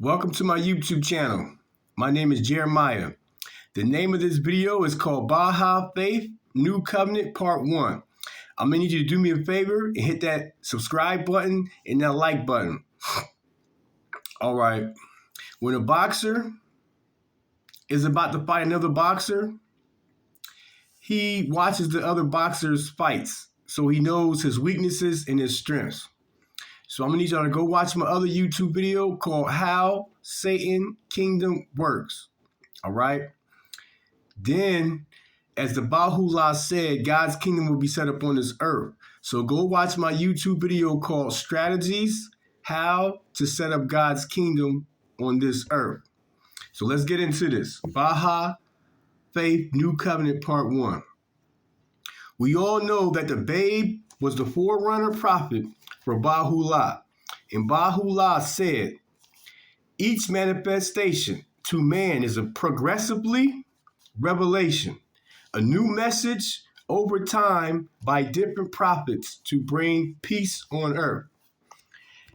Welcome to my YouTube channel. My name is Jeremiah. The name of this video is called Baha Faith New Covenant Part 1. I'm going to need you to do me a favor and hit that subscribe button and that like button. All right. When a boxer is about to fight another boxer, he watches the other boxer's fights, so he knows his weaknesses and his strengths. So I'm going to need y'all to go watch my other YouTube video called How Satan Kingdom Works. All right. Then, as the Baha'u'llah said, God's kingdom will be set up on this earth. So go watch my YouTube video called Strategies, How to Set Up God's Kingdom on this earth. So let's get into this. Baha Faith New Covenant Part 1. We all know that the babe was the forerunner prophet for Baha'u'llah. And Baha'u'llah said, each manifestation to man is a progressively revelation, a new message over time by different prophets to bring peace on earth.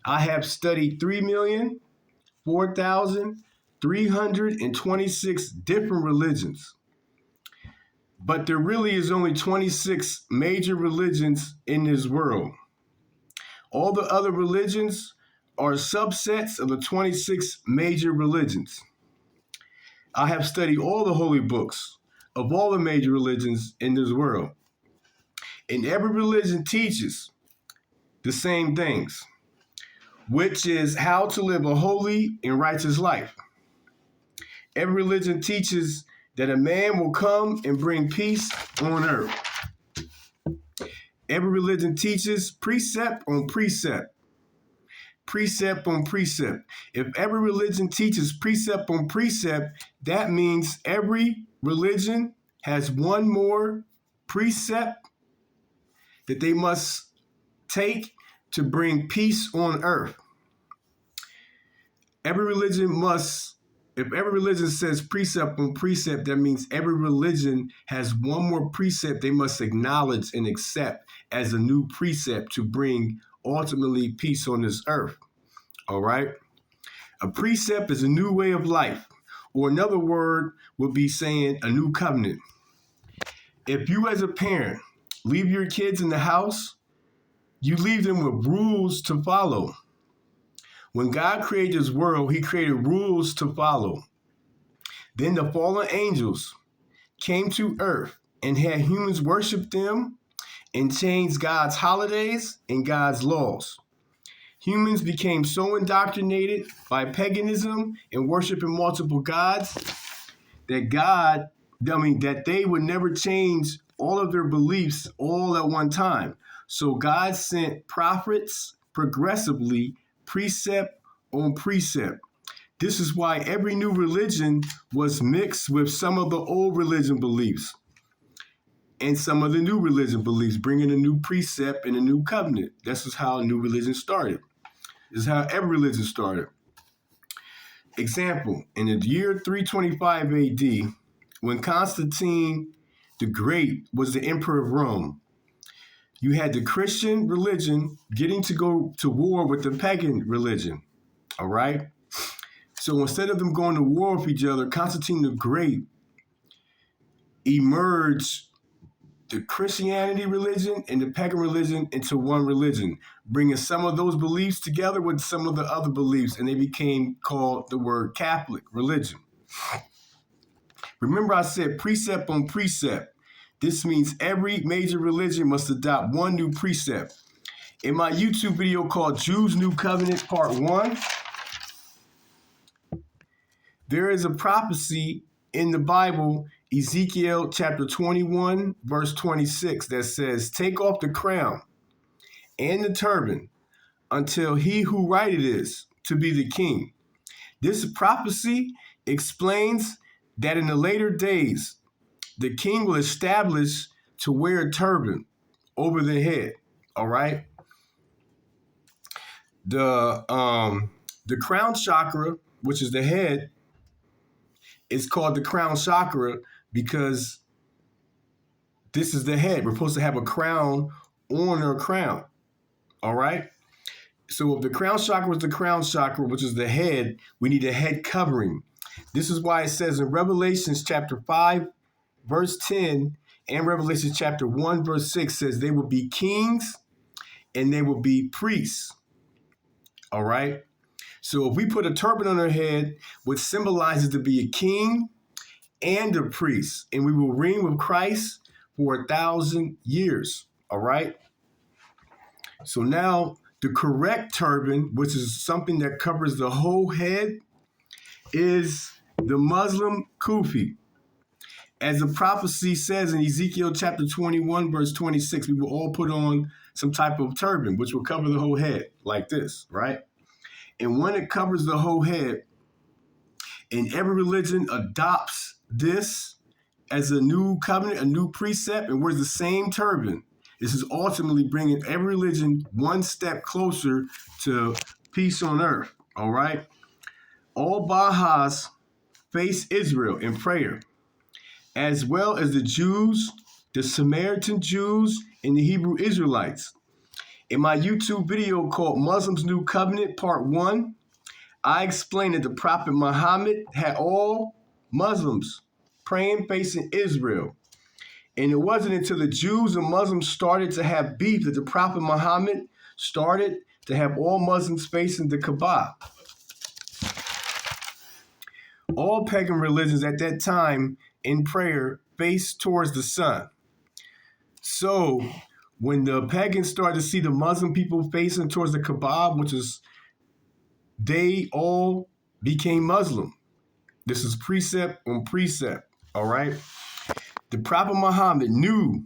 I have studied 3,004,326 different religions. But there really is only 26 major religions in this world. All the other religions are subsets of the 26 major religions. I have studied all the holy books of all the major religions in this world. And every religion teaches the same things, which is how to live a holy and righteous life. Every religion teaches that a man will come and bring peace on earth. Every religion teaches precept on precept. Precept on precept. If every religion teaches precept on precept, that means every religion has one more precept that they must take to bring peace on earth. Every religion must, if every religion says precept on precept, that means every religion has one more precept they must acknowledge and accept as a new precept to bring ultimately peace on this earth. All right. A precept is a new way of life, or another word would be saying a new covenant. If you as a parent leave your kids in the house, you leave them with rules to follow. When God created this world, he created rules to follow. Then the fallen angels came to earth and had humans worship them and changed God's holidays and God's laws. Humans became so indoctrinated by paganism and worshiping multiple gods that they would never change all of their beliefs all at one time. So God sent prophets progressively, precept on precept. This is why every new religion was mixed with some of the old religion beliefs and some of the new religion beliefs, bringing a new precept and a new covenant. This is how a new religion started. This is how every religion started. Example, in the year 325 AD, when Constantine the Great was the emperor of Rome, you had the Christian religion getting to go to war with the pagan religion. All right. So instead of them going to war with each other, Constantine the Great emerged the Christianity religion and the pagan religion into one religion, bringing some of those beliefs together with some of the other beliefs, and they became called the word Catholic religion. Remember, I said precept on precept. This means every major religion must adopt one new precept. In my YouTube video called Jews' New Covenant Part 1, there is a prophecy in the Bible, Ezekiel chapter 21, verse 26, that says, take off the crown and the turban until he who righted is to be the king. This prophecy explains that in the later days, the king will establish to wear a turban over the head. All right. The crown chakra, which is the head, is called the crown chakra because this is the head. We're supposed to have a crown on our crown. All right. So if the crown chakra was the crown chakra, which is the head, we need a head covering. This is why it says in Revelations chapter 5, verse 10, and Revelation chapter 1, verse 6 says they will be kings and they will be priests. All right. So if we put a turban on our head, which symbolizes to be a king and a priest, and we will reign with Christ for 1,000 years. All right. So now the correct turban, which is something that covers the whole head, is the Muslim kufi. As the prophecy says in Ezekiel chapter 21, verse 26, we will all put on some type of turban, which will cover the whole head like this, right? And when it covers the whole head, and every religion adopts this as a new covenant, a new precept, and wears the same turban, this is ultimately bringing every religion one step closer to peace on earth, all right? All Baha'is face Israel in prayer, as well as the Jews, the Samaritan Jews, and the Hebrew Israelites. In my YouTube video called Muslims New Covenant Part 1, I explained that the Prophet Muhammad had all Muslims praying facing Israel. And it wasn't until the Jews and Muslims started to have beef that the Prophet Muhammad started to have all Muslims facing the Kaaba. All pagan religions at that time in prayer faced towards the sun. So when the pagans started to see the Muslim people facing towards the Kaaba, which is, they all became Muslim. This is precept on precept, all right? The Prophet Muhammad knew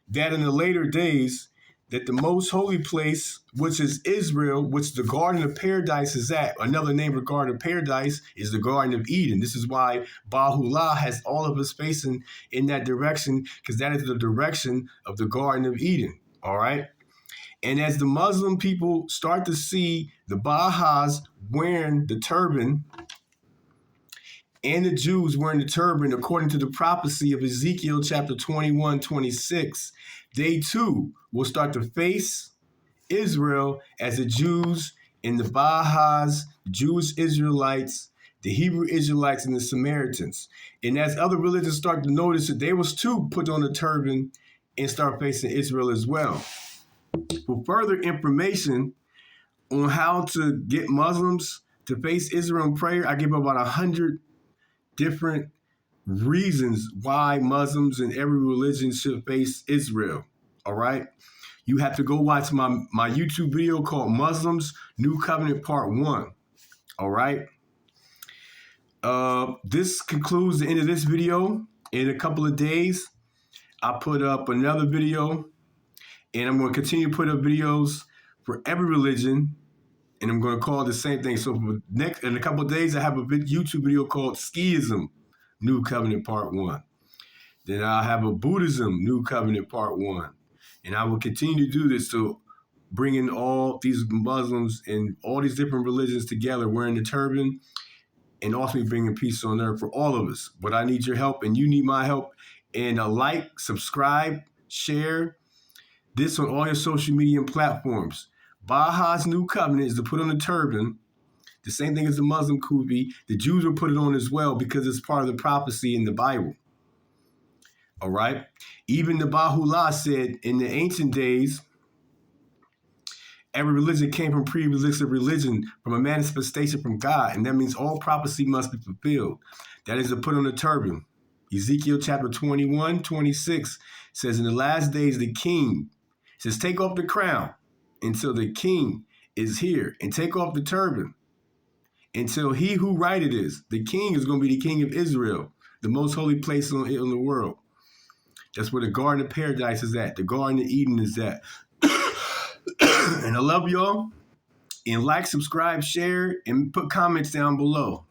that in the later days that the most holy place, which is Israel, which the Garden of Paradise is at. Another name for Garden of Paradise is the Garden of Eden. This is why Baha'u'llah has all of us facing in that direction, because that is the direction of the Garden of Eden, all right? And as the Muslim people start to see the Baha'is wearing the turban and the Jews wearing the turban, according to the prophecy of Ezekiel chapter 21, 26, they too will start to face Israel as the Jews and the Baha'is, Jewish Israelites, the Hebrew Israelites, and the Samaritans. And as other religions start to notice that they was too put on a turban and start facing Israel as well. For further information on how to get Muslims to face Israel in prayer, I give about 100 different reasons why Muslims in every religion should face Israel, all right? You have to go watch my YouTube video called Muslims New Covenant Part 1, all right? This concludes the end of this video. In a couple of days, I'll put up another video, and I'm going to continue to put up videos for every religion, and I'm going to call it the same thing. So for in a couple of days, I have a YouTube video called Skiism New Covenant Part 1. Then I'll have a Buddhism New Covenant Part 1. And I will continue to do this to bring in all these Muslims and all these different religions together wearing the turban and ultimately bringing peace on earth for all of us. But I need your help, and you need my help. And like, subscribe, share this on all your social media platforms. Baha's New Covenant is to put on the turban, the same thing as the Muslim kufi. The Jews will put it on as well because it's part of the prophecy in the Bible. All right? Even the Baha'u'llah said in the ancient days, every religion came from pre-existent religion, from a manifestation from God, and that means all prophecy must be fulfilled. That is to put on the turban. Ezekiel chapter 21, 26 says, in the last days the king says, take off the crown until the king is here, and take off the turban until he who righted is. The king is going to be the king of Israel, the most holy place in the world. That's where the Garden of Paradise is at. The Garden of Eden is at. And I love y'all. And like, subscribe, share, and put comments down below.